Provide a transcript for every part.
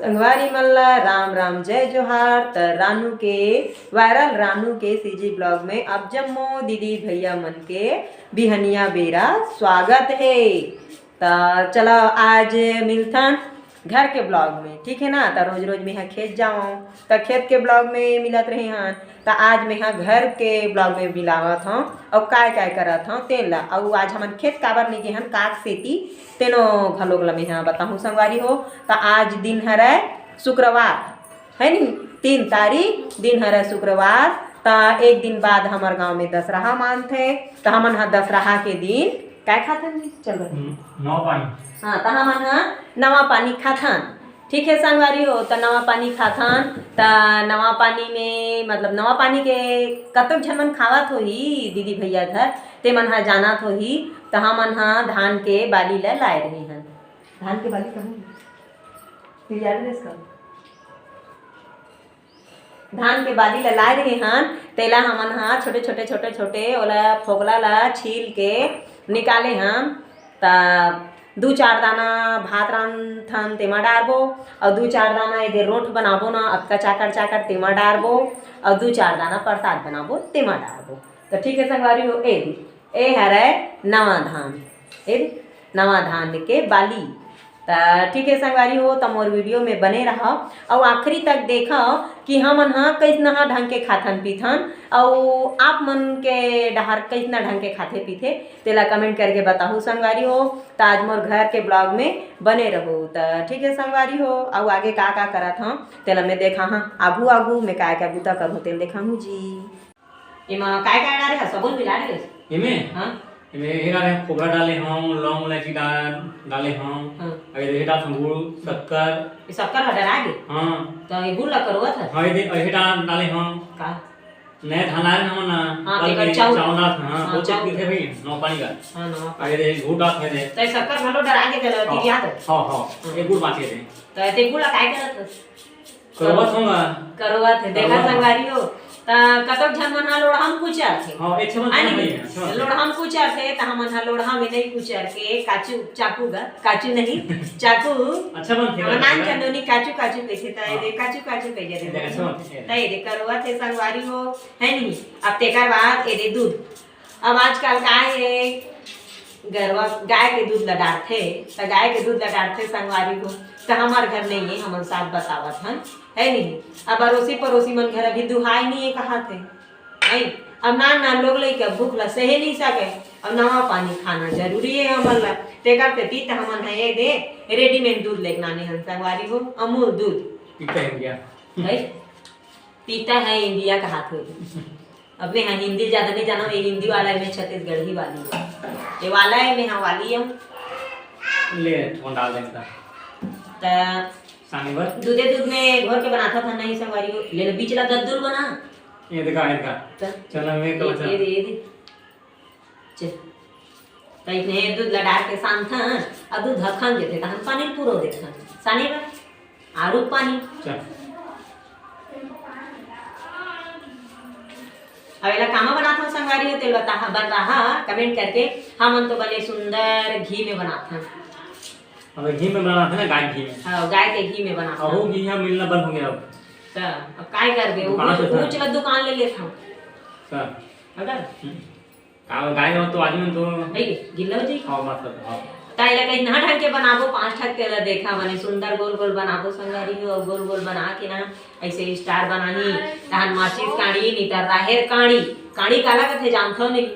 संगवारी मल्ला राम राम जय जोहार। त रानू के वायरल रानू के सीजी ब्लॉग में अब जम्मो दीदी भैया मन के बिहनिया बेरा स्वागत है। त चलो आज मिलथन घर के ब्लॉग में, ठीक है ना। तो रोज रोज मैं यहाँ खेत जाऊँ तो खेत के ब्लॉग में मिलत रही हन। तो आज मैं यहाँ घर के ब्लॉग में मिलावत हूँ और काय करत हूँ तेन ला। और आज हमन खेत काबर नहीं गए हन काक सेती तेनो घलोक ला मैं यहाँ बताऊँ संगवारी हो। तो आज दिन हरै शुक्रवार है नी, 3 तारीख दिन हरै शुक्रवार। तो एक दिन बाद हमार गांव में दशहरा मानथे। तो हमन हा दशहरा के दिन काय खाथन चल नवा पानी। हाँ, तो हमन हा नवा पानी खाथन, ठीक है संगवारी हो। तो नवा पानी खाथन। तो नवा पानी में मतलब नवा पानी के कतक झन मन खावत होही दीदी भैया घर ते मन हा जानत होही। तो हमन हा धान के बाली ला लाए रहे हन। धान के बाली कहूँ धान के बाली ला लाए रहे हन। तेला हमन हा छोटे छोटे ओला फोगला ला छील के निकाले हम। ता 2-4 दाना भात रांधथन तेमा डारबो और 2-4 दाना इधर रोट बनाबो ना अक्का चाकर तेमा डारबो और 2-4 दाना प्रसाद बनाबो तेमा डारबो। तो ठीक है संगवारी हो। ए हरै नवा धान, ए नवा धान के बाली। तो ठीक है संगवारी हो। तो मोर वीडियो में बने रहो और आखिरी तक देखो कि हमन हा कैसना ढंग के खाथन पीथन और आप मन के डहर कैसना ढंग के खाते पीथे तेला कमेंट करके बताहू संगवारी हो। तो आज मोर घर के ब्लॉग में बने रहो। तो ठीक है संगवारी हो। और आगे का करत हूँ तेला मैं देखा हाँ आगू मैं क्या बूता करूँ तेल देखा हूँ जी। इमा काय डाले है सबून मिला रहे इमे हाँ इमे हेरा रे खोबरा डाले हूं, लौंग इलायची डाले हूं। अरे हेटा गुड़ शक्कर हटा आगे। हां तो ये गुड़ ला करवत है। हां ये हेटा डाले हूं का नए धान आए हम ना। हां ते चावल हां वो चेक थे भाई नौ पानी का। हां नौ अरे गुड़ डाल थे तो शक्कर घलो डरा के चलो दी याद। हां ये गुड़ बाकी थे। तो ते गुड़ ला काय करत करवत है देखा संगवारी हो। ता कतक झन मन हा लोढ़ाम कुचर थे। हां एक छमन नहीं लोढ़ाम कुचर थे। त हमन हा लोढ़ा में नहीं कुचर के चाकू नहीं चाकू अच्छा बन थे नान चंदोनी काचू कैसे ता ये काचू कह दे ता ये करवा थे संगवारी हो है नी। अब तेकर बाद ये दूध। अब आजकल का है गरवा गाय के दूध ला डालथे। तो गाय के दूध ला डालथे संगवारी हो। तो हमार घर नहीं है हमन साथ बतावत हन है नहीं। अब अड़ोसी पड़ोसी मन घर अभी दुहाई नहीं है कहाँ थे नहीं। अब ना लोग लेके भूख ला सहे नहीं सके। अब नवा पानी खाना जरूरी है हमन ला ते करते पीत हमन है ये दे रेडीमेड दूध लेके नाने हन संगवारी हो। अमूल दूध पीता है इंडिया है पीता है इंडिया का हाथ हो। अब मैं हिंदी ज्यादा नहीं जाना ये हिंदी वाला है मैं छत्तीसगढ़ी वाली है ये वाला है मैं हाँ वाली हूँ ले थोड़ा डाल देंगे तो सानीवर दूध में घोर के बनाता था नहीं संगवारी हो। ले बीच ला गद्दुल बना ये देखा चलो मैं तो ये दे चल तो इतने दूध ला डाल के शाम था अब दूध हखन जेते त हम पानी पूरो देखन सानी में आरू पानी चल अवेला कामा बनाता संगवारी हो तेल बन रहा कमेंट करके। हमन तो बने सुंदर घी में बनाता अब घी में बनाना था ना गाय घी में। हां गाय के घी में बनाता अब वो घी यहाँ मिलना बंद हो गया अब। तो अब काय कर दे वो चला दुकान ले लेता हूं सर अगर का गाय हो तो आदमी तो है गिल्लो जी हां मतलब हां ताइला कहीं ना ढंग के बनाबो 5 ठक के ला देखा बने सुंदर गोल बनाबो संगवारी हो। गोल बना के ना ऐसे स्टार बनानी तहन माचिस काड़ी नीतर राहेर काड़ी काला कथे जानथो नहीं।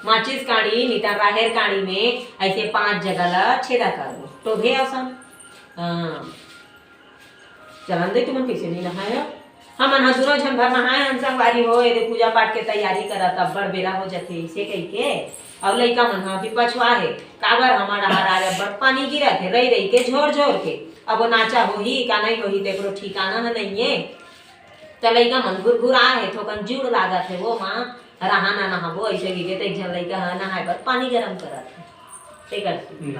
माचिस काड़ी नीतर राहेर काड़ी में ऐसे 5 जगह ला छेदा करबो तो भे असन चलन दे तुमन कैसे नहीं नहाया हमन हा दोनों झन भर नहाए हन संगवारी हो। ये पूजा पाठ के तैयारी करत अब बड़ बेरा हो जाथे इसे कह के। अब लइका मन हा भी पछवा है काबर हमारा हरारे बड़ पानी गिरत है रही के झोर के। अब वो नाचा होही का नहीं होही देखो ठिकाना है नहीं है। तो लइका मन गुरगुरा है थोकन जुड़ लागत है वो मां रहा ना नहाबो ऐसे गिगे त एक झन लइका हा नहाए बर पानी गरम करत है ते करती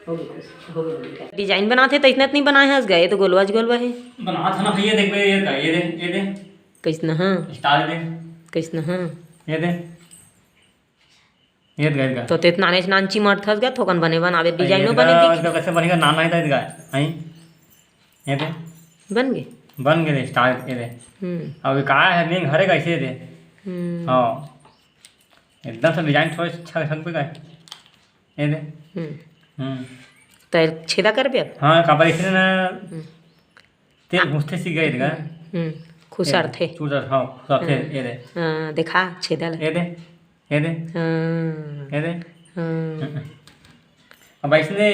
हो गई डिजाइन बनाते तो इतना नहीं बनाए हंस गए तो गोलवा है बना था ना भैया देख ये दे कैसना हां स्टार दे कैसना हां ये दे ये गए तो तेत नाने नानची मर थस गा थोकन बने बनावे डिजाइनो बने दिख कैसे बनेगा नाना है गाय हैं ये दे बन गए। बन गए स्टार ये दे। अब कहा है मेन घरे कैसे दे। हाँ एकदम से डिजाइन थोड़ा अच्छा छत पे का ये दे। तो छेदा कर बिया। हाँ कपड़े इसने ना तेल घुसते सीख गए इधर खुशर थे चूड़र। हाँ खुशर थे ये दे। देखा छेदा ये दे ये दे ये दे। अब इसने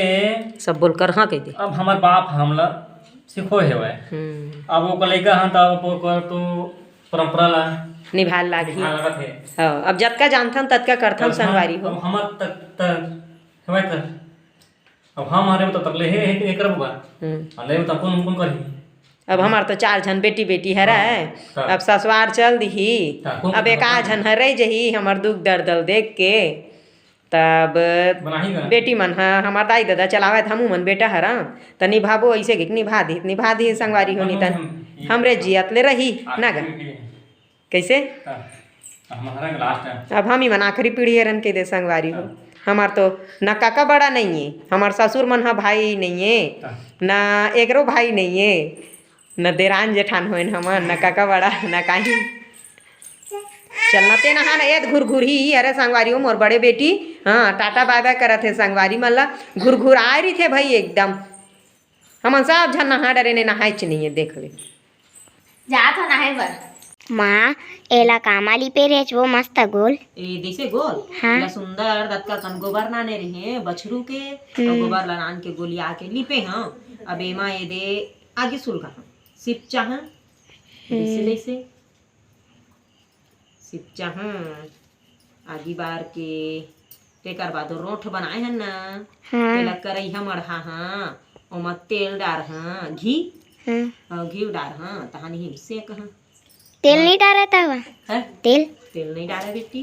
सब बोल कर हाँ कह दे। अब हमार बाप हमला सिखो है वह अब वो कलेगा हाँ तब वो कर तो परंपरा ला निभाल लागी। लागत है। अब जतका जानथन ततका करथन संगवारी हो। अब हमार तक हेवै त अब हम हमारे तो तकले है एक रबुआ अले तो कौन कौन करी। अब हमार तो 4 जन बेटी बेटी है रे। अब ससुरार चल दही अब एक झन रह जही हमार दुख दर्द देख के तब बेटी मन हमार दाई दादा चलावे हमू मन बेटा हरा त निभाबो ऐसे कि निभा दी संगवारी होनी तन हमरे जियत ले रही ना गा कैसे। अब हम ही मन आखिरी पीढ़ी हरन के दे संगवारी हो। हमार तो न काका बड़ा नहीं है हमार ससुर मन हा भाई नहीं है न एकरो भाई नहीं है न देरान जेठान होइन हमन न काका बड़ा न काही चलना ते नहा न एद घुर घुर ही अरे संगवारी हो मोर बड़े बेटी। हाँ टाटा बाय बाय करत है संगवारी मन ला घुर घुर आए रही थे भाई एकदम हमन सब झन नहा डरे ने नहाइच नहीं है देख ले जा था नहाए बर माँ एला कामाली पे रेच वो मस्त गोल ए जैसे गोल हाँ। ला सुंदर दत्का कन गोबर नाने रहे बछरू के गोबर ला नान के गोली आके लिपे हाँ। अब एमा ये दे आगे सुलगा सिप चाह जैसे सिप चाह आगी बार के तेकर बाद रोठ बनाए हैं ना तेला करई हम अढ़ा हाँ ओमा तेल डार हाँ घी घी डार हाँ तहानी हिम सेक हाँ। तेल नहीं डाला था वह तेल नहीं डाला बेटी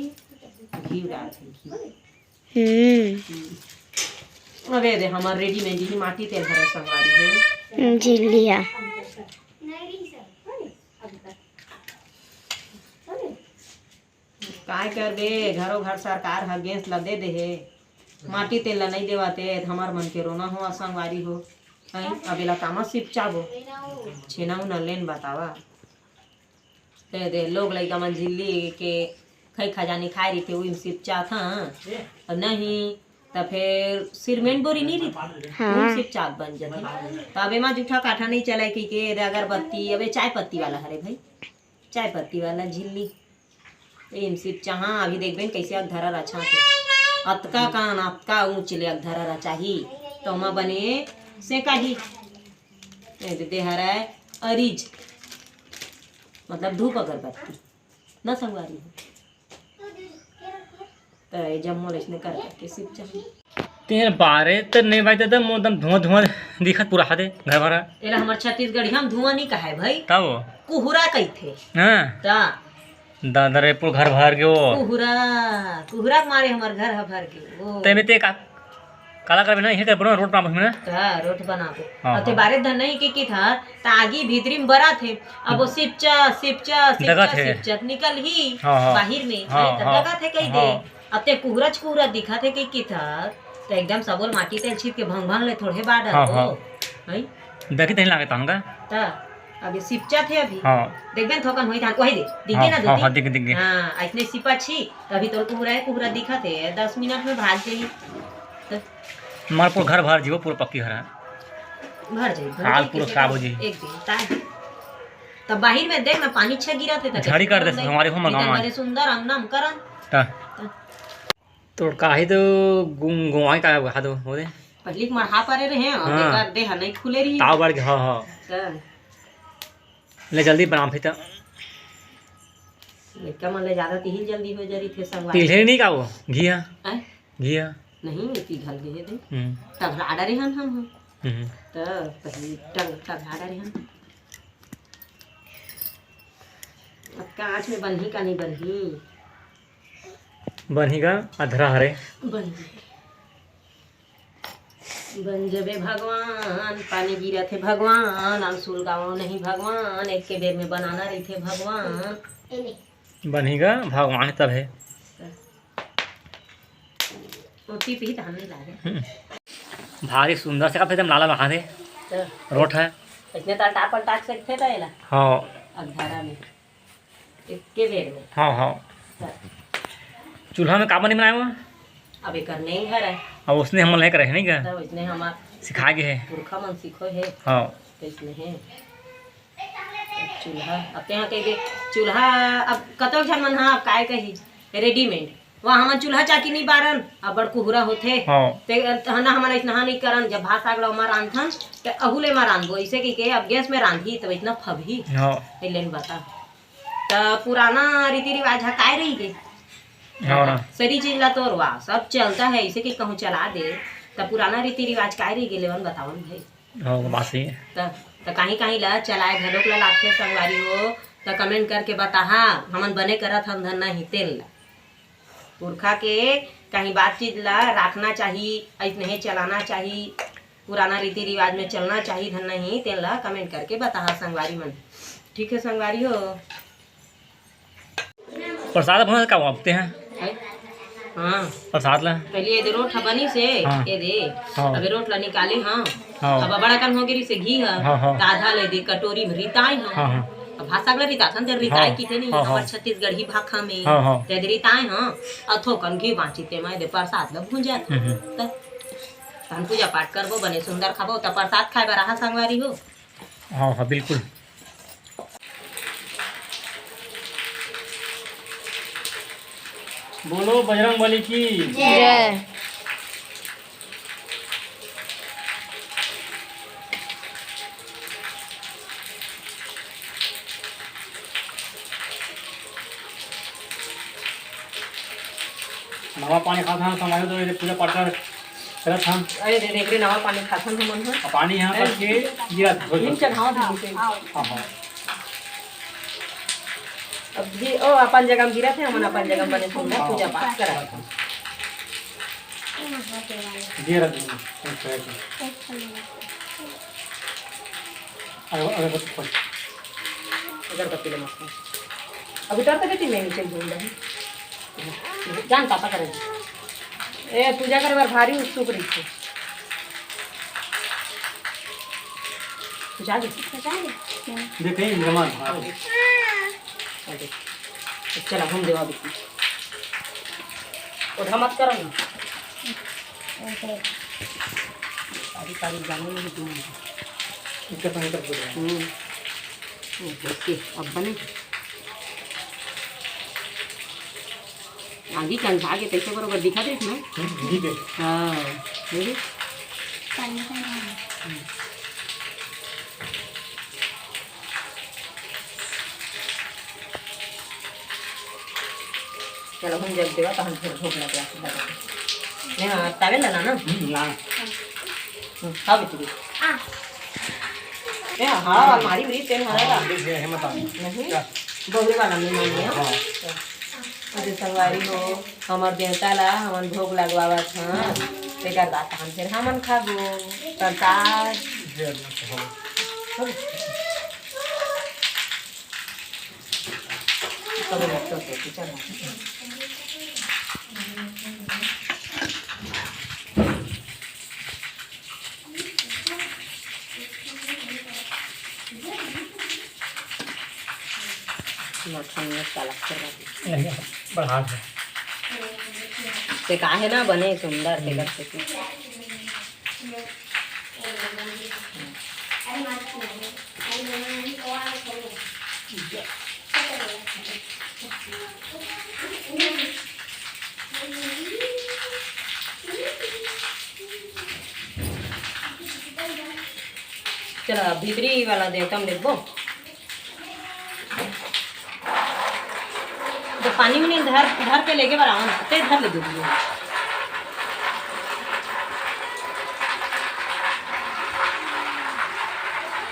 घी डाल अबे दे हमार रेडीमेड ही माटी तेल भरे संगवारी हो जी लिया काय कर दे घरों घर सरकार हा गैस ला दे हे माटी तेल ला नहीं देवाते हमार मन के रोना हो संगवारी हो अब एला कामा सिप चाबो छेना न लेन बतावा दे लोग लइका मन झिल्ली के खई खजानी खाए रही थे वही सिप चा था नहीं तो फिर सिरमेंट बोरी नहीं रही हाँ। सिप चाक बन जाती तो अब एमा जूठा काठा नहीं चला कि अगरबत्ती अब चाय पत्ती वाला हरे भाई चाय पत्ती वाला झिल्ली एम सिप चाह अभी देख बेन कैसे अधरा रचा थे अतका कान अतका ऊंच ले अधरा रचा ही तो मा बने से काही दे हरा अरीज मतलब धूप अगरबत्ती न संगवारी तो जम्मो लेसने कर करके सिप चाह तेरे बारे तो नहीं भाई तो एकदम धुआं धुआं दिखत पूरा हाथे घर भरा एला हमर छत्तीसगढ़ी हम धुआं नहीं कहे भाई तब कुहुरा कहथे हां ता दादरेपुर घर भर के वो कुहुरा के मारे हमर घर ह भर के वो ते में ते काला कर ना हे कर बनो रोड पर में हां रोड बना दे अते बारे धन नहीं की था तागी भीतरी में बरा थे अब वो सिपचा निकल ही बाहर में लगा थे कही दे अते कुहुरा दिखा थे की था तो एकदम सबोल माटी तेल छीट के भंग भंग ले थोड़े बाड़ हो है देखी तही लागे तंगा ता अभी सिपचा थे अभी हां देखबेन थोकन होई था वही दे दिखे ना दीदी हां दिख हां ऐसने सिपा छी अभी तो कुहुरा दिखा थे 10 मिनट में भाग जाई हमार पूरा घर भर जीवो पूरा पक्की घर है भर जाई हाल पूरा खराब हो जी एक दिन ता तब बाहर में देख ना पानी छ गिरा थे झाड़ी कर दे हमारे हो मगावा बड़े सुंदर अंगना में करन ता तो काहे तो गुंगवाई का हा दो हो दे पहली मरहा पारे रहे और देकर दे नहीं खुले रही ताव बढ़ के हां ले जल्दी बना फिर लेका मन ले ज्यादा तिल जल्दी हो जरी थे संगवारी तिल है नहीं का वो घिया घिया नहीं ती घल दे दे तब आडा रे हम तो पहले टंग आडा रे हम अब कांच में बन्ही का नहीं बन्हीगा अधरा हरे बन जबे भगवान पानी गिरा थे भगवान अंसुल गाँव नहीं भगवान एक के बेर में बनाना रही थे भगवान बनेगा भगवान तब है पी धान नहीं लागे भारी सुंदर से एकदम लाला मखा थे रोट है इसने तलटा पलटा सकते थे एला हाँ अधरा में इक्के बेर में हाँ हाँ चूल्हा में का बनी बनाए हुआ अब एक नहीं घर है अब उसने हम नहीं करे है नहीं क्या तब इसने हमार सिखा गए है पुरखा मन सीखो है हाँ तो इसमें है चूल्हा अब यहाँ कहे चूल्हा अब कतक झन मन हाँ अब काय कही रेडीमेड वहाँ हमन चूल्हा चाकी नहीं बारन अब बड़ कुहरा होथे हाँ ते हना हमारा इतना नहीं करन जब भात साग ला रांधन तो अहुले में रांधबो ऐसे कि अब गैस में रांधी तब इतना फबही हाँ लेन बता तो पुराना रीति रिवाज है काय रही गई हाँ ना सारी चीज ला तो वाह सब चलता है इसे कि कहूँ चला दे तो पुराना रीति रिवाज काय रही गेले बतावन भाई हाँ वो बात सही है तो कहीं कहीं ला चलाए घरों ला लागते संगवारी हो तो कमेंट करके बता हाँ हमन बने करत हम धन नहीं तेल ला पुरखा के कहीं बातचीत ला रखना चाहिए ऐसे नहीं चलाना चाहिए पुराना रीति रिवाज में चलना चाहिए धन नहीं तेल ला कमेंट करके बता संगवारी मन ठीक है संगवारी हो प्रसाद अपना का वापते हैं हाँ प्रसाद ला पहले ये दे रोट बनी से हाँ। ये दे हाँ। अबे रोट ला निकाले हाँ हाँ। अब बड़ा कन हो गिरी से घी है हाँ, हाँ। तो आधा ले दे कटोरी में रिताई हाँ हाँ हाँ अब भाषा गला रिता थन ते रिताई हाँ। किते नहीं हाँ, हाँ। हमार छत्तीसगढ़ी भाखा में हाँ, हाँ। ते रिताई हाँ अथो कन घी बांची ते मैं दे प्रसाद ला भुंजा त तन पूजा पाठ करबो बने सुंदर खाबो त प्रसाद खाए बर आहा संगवारी हो हाँ हाँ बिल्कुल बोलो बजरंग बली की जय नवा पानी खाता हूँ समाज तो ये पूजा पाठ कर करत हम अरे दे देख रे नवा पानी खाथन हमन ह पानी यहाँ पर के गिरा हिम चढ़ाओ धाम से हाँ हाँ अब भी ओ अपन जगह में गिरा थे हमन अपन जगह बने सुंदर पूजा पाठ करा गिरा अरे बस कुछ अगरबत्ती ले मस्त अब उतर तक मैं नीचे घूम रही जान पापा करे ए पूजा करे बार भारी उत्सुक रही थी पूजा देखिए निर्माण चला घूम देवा बिल्कुल और मत करो ना सारी सारी जाने में भी इसका पानी कर दो ओके अब बने आगे कंझा के तैसे बरोबर दिखा दे ना ठीक है हाँ देखिए चलो हम जब देवा तो हम फिर भूख लगे नहीं हाँ तावे लाना ना ना हाँ बिल्कुल ए हाँ हमारी भी तेल हमारा देखिए हिम्मत नहीं बोले वाला नहीं मानिए हाँ अरे संगवारी हो हमार देवता ला हमन भोग लगवावा था तेकर बात हम फिर हमन खाबो प्रसाद कभी लगता है चलो मक्खन में काला कर बढ़ा दो से काहे ना बने सुंदर से कर सके चलो भीतरी वाला देवता में देखो तो पानी में नहीं धर धर के लेके बराबर धर ले दीजिए